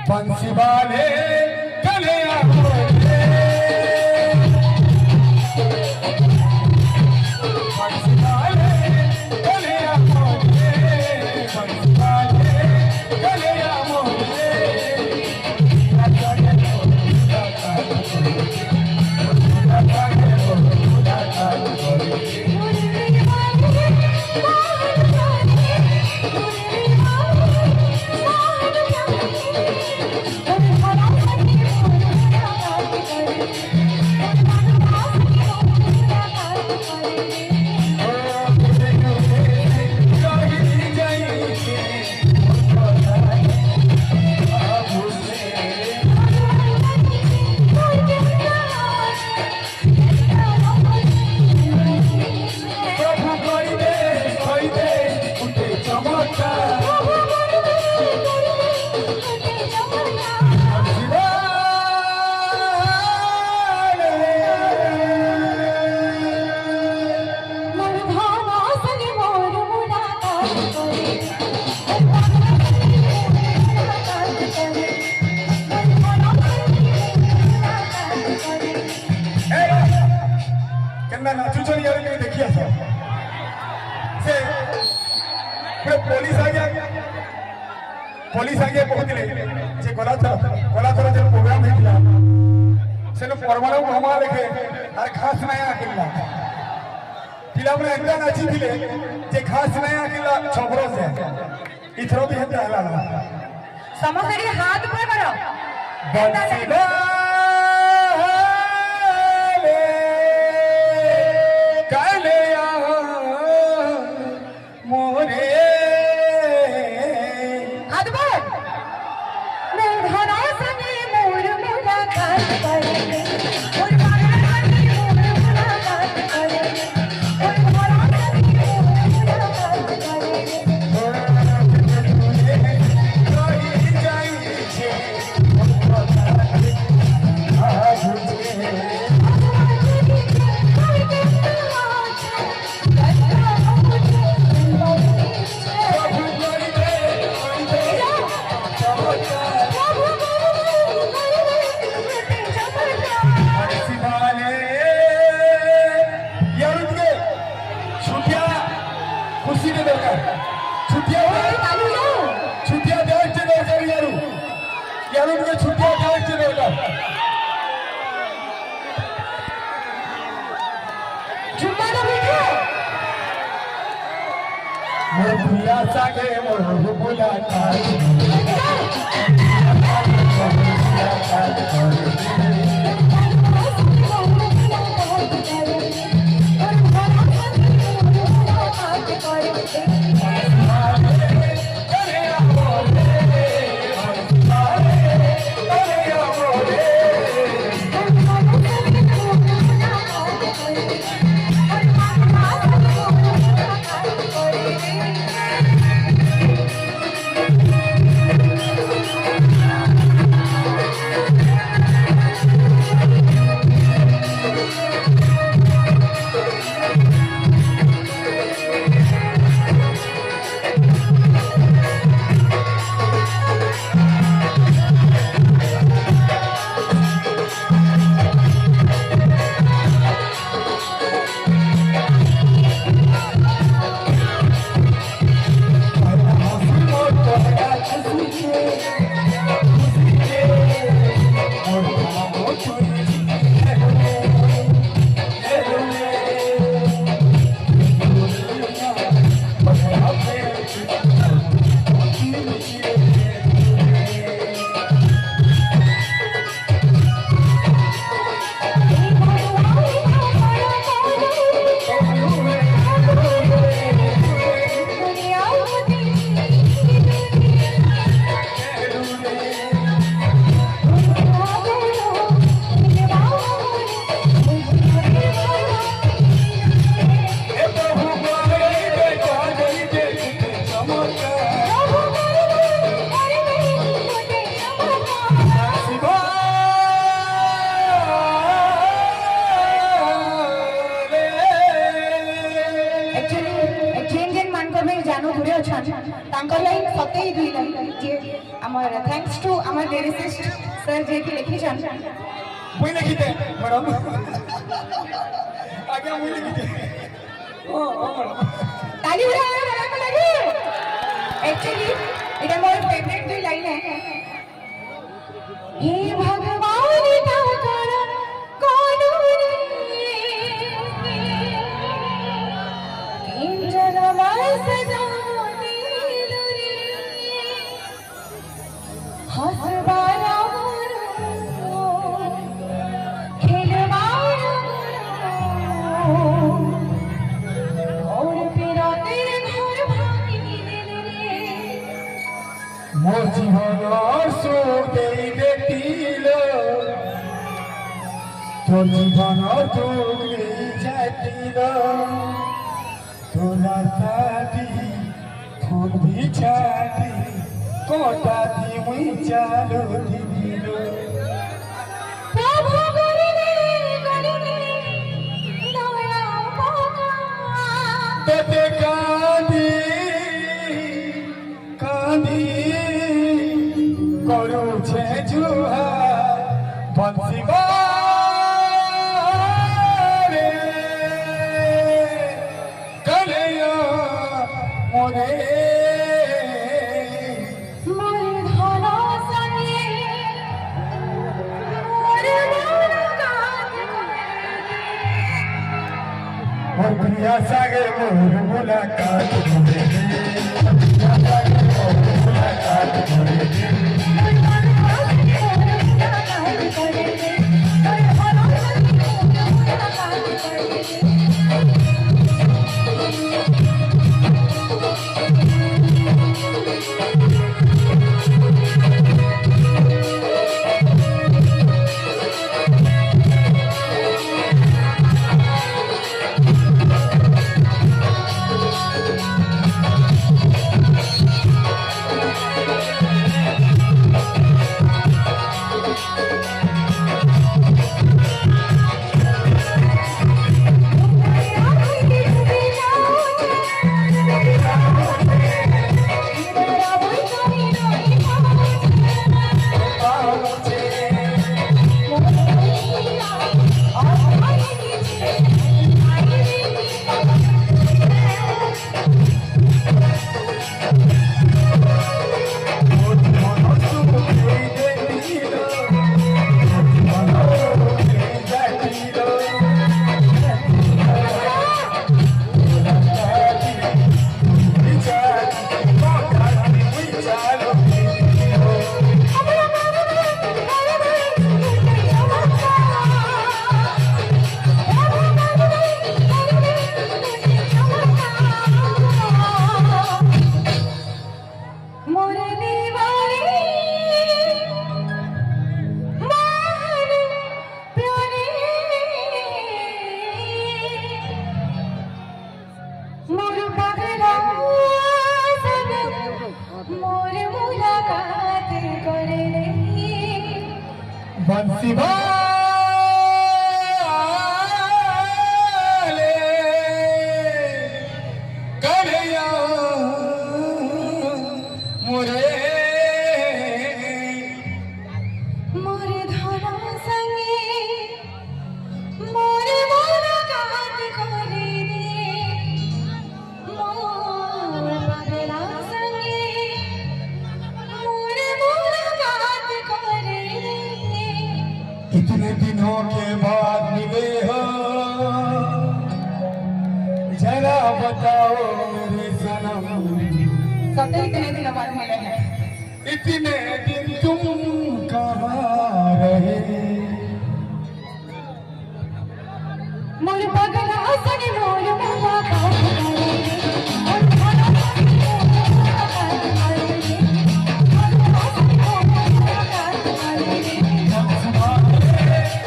बंसी वाले कलिया बोले बंसी वाले कलिया बोले बंसी वाले कलिया बोले नाचुचन यार के देखिया से पुलिस आ गया कहते जे गला थर जो प्रोग्राम होता से परमाणु हमा देखे और खास नया आकिला पिला मैंने एंता नाची थे जे खास नया आकिला छबरो से इथरो भी हेता हला समस्त हाथ ऊपर करो सागे मोर बुला কিছু আমার লিরিসিস্ট স্যার যে কি লিখেছেন মুই লিখিতে ম্যাডাম আগে মুই লিখিতে ও ম্যাডাম ताली बजाओ बड़ा लगे एक्चुअली এটা মোর ফেভারিট দুই লাইন हे भगवान ठाकुर कौन रे इंद्र माय सजा दिल रे हसबारा खेलवाड़ा और फिरा तेरे घर भागी दिल रे মোর জীবন সুখে দেখিল তোর জীবন তুলি যাইল তোলা সাথী ফোন বিছাতি কোটা দি মুই চালু দিল প্রভু করিলে দয়া পাকা তোতে কাঁদি কাঁদি କରୁছে জুহা বংশীবারে কলেয়া মনে মোর ধন সঙ্গে মোর মন কাজ মোর প্রিয়া সাগে মোর মুলাকাত করে মুলাকাত করে বংশীবালে কলেয়া মোরে মোর ধন সঙ্গে মোর মন কাজ করে দে মোর পাগলা সঙ্গে মোর মন কাজ করে দে इतने दिनों के बाद मिले हो जरा बताओ मेरे सनम सत्य इतने दिन बाद मिले हैं इतने दिन तुम कहाँ रहे मोर पगला सगे मोर मुलाकात करे मोर धन सगे मोर मुलाकात करे मोर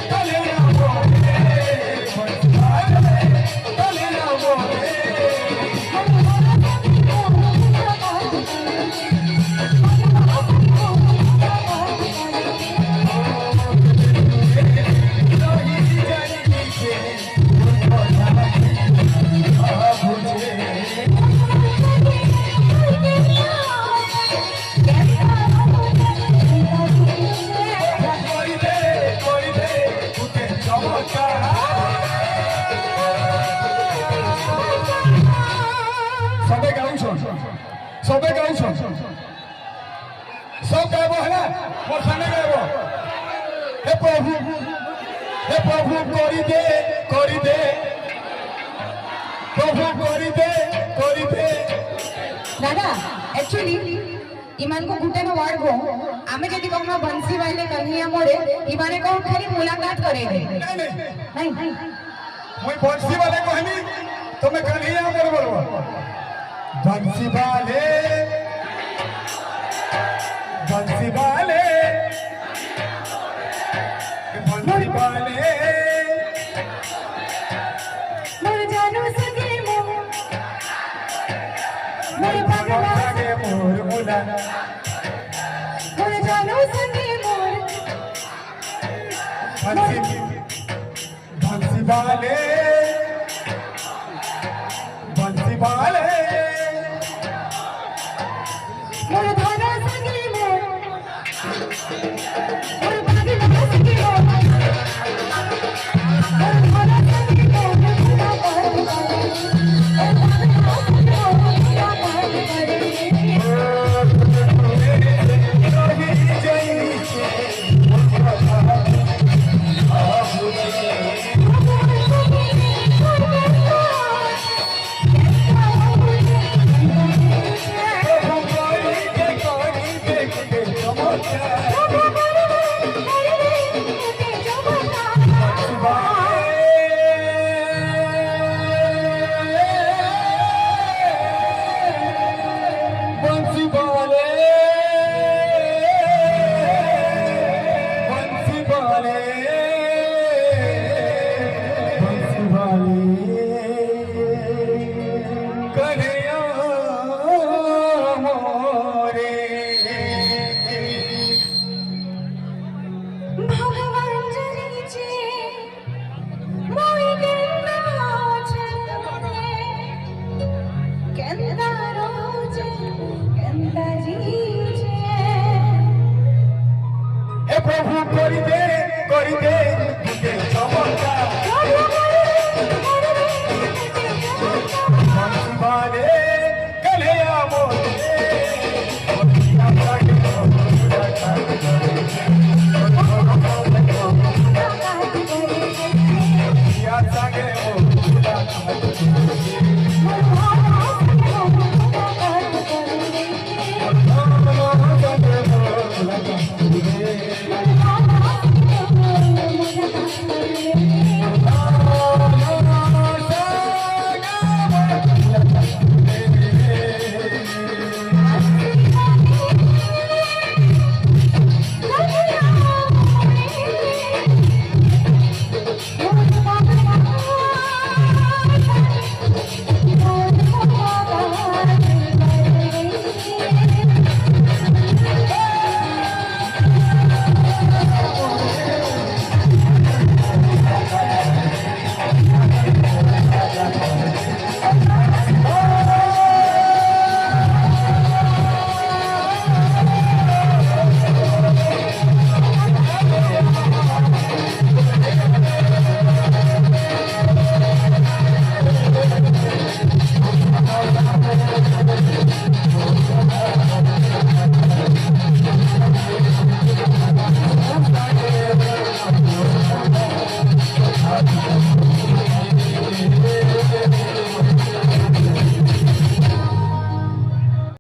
सगे मोर मुलाकात करे कलेया बोले कलेया बोले मोर गायब है मोर संगे गायब हे प्रभु करी दे प्रभु करी दे दादा एक्चुअली इमान को गुटे न वार्ड गो आमे जदी कहमा बंसी वाले कन्हैया मोरे इमाने को खाली मुलाकात करे दे नहीं नहीं मैं बंसी वाले कहनी तो मैं कन्हैया मोर बोलबो बंसी वाले मोर जानू सगे मोर भगवान सगे मोर मुला मोर जानू सगे मोर बंसी वाले मोर धाना सगे मोर मोर भगवान सगे मोर मोर धाना सगे मोर खुदा कर करे मोर धाना सगे मोर खुदा कर करे प्रभु करी दे